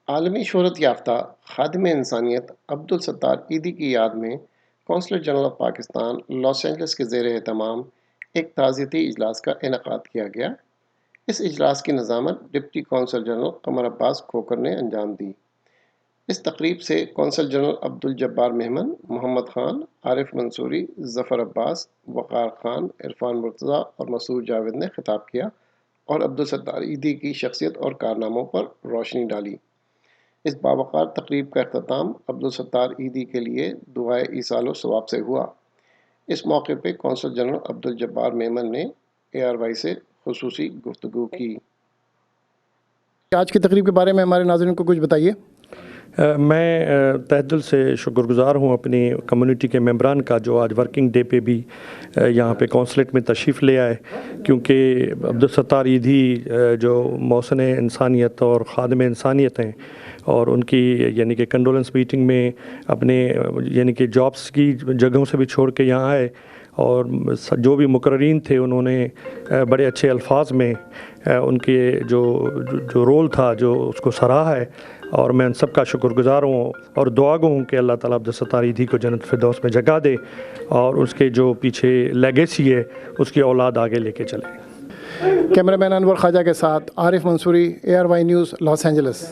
عالمی شہرت یافتہ خادم انسانیت عبدالستار عیدی کی یاد میں consular general of Pakistan Los Angeles کے زیر اہتمام ایک تعزیتی اجلاس کا انعقاد کیا گیا۔ اس اجلاس کی نظامت ڈپٹی کونسل جنرل قمر عباس کھوکھر نے انجام دی۔ اس تقریب سے کونسل جنرل عبدالجبار میمن، محمد خان، عارف منصوری، ظفر عباس، وقار خان، عرفان مرتضیٰ اور مسعود جاوید نے خطاب کیا اور عبدالستار عیدی کی شخصیت اور کارناموں پر روشنی ڈالی۔ اس باوقار تقریب کا اختتام عبدالستار عیدی کے لیے دعائے ایصال و ثواب سے ہوا۔ اس موقع پہ کونسل جنرل عبدالجبار میمن نے ARY سے خصوصی گفتگو کی۔ آج کی تقریب کے بارے میں ہمارے ناظرین کو کچھ بتائیے۔ میں تہہ دل سے شکر گزار ہوں اپنی کمیونٹی کے ممبران کا جو آج ورکنگ ڈے پہ بھی یہاں پہ کونسلیٹ میں تشریف لے آئے، کیونکہ عبدالستار عیدی جو محسن انسانیت اور خادم انسانیت ہیں، اور ان کی یعنی کہ کنڈولنس میٹنگ میں اپنے یعنی کہ جابس کی جگہوں سے بھی چھوڑ کے یہاں آئے، اور جو بھی مقررین تھے انہوں نے بڑے اچھے الفاظ میں ان کے جو رول تھا جو اس کو سراہا ہے، اور میں ان سب کا شکر گزار ہوں اور دعا گو ہوں کہ اللہ تعالیٰ عبدالستار عیدی کو جنت فردوس میں جگہ دے اور اس کے جو پیچھے لیگیسی ہے اس کی اولاد آگے لے کے چلے۔ کیمرہ مین انور خواجہ کے ساتھ Arif Mansoori, ARY news, Los Angeles.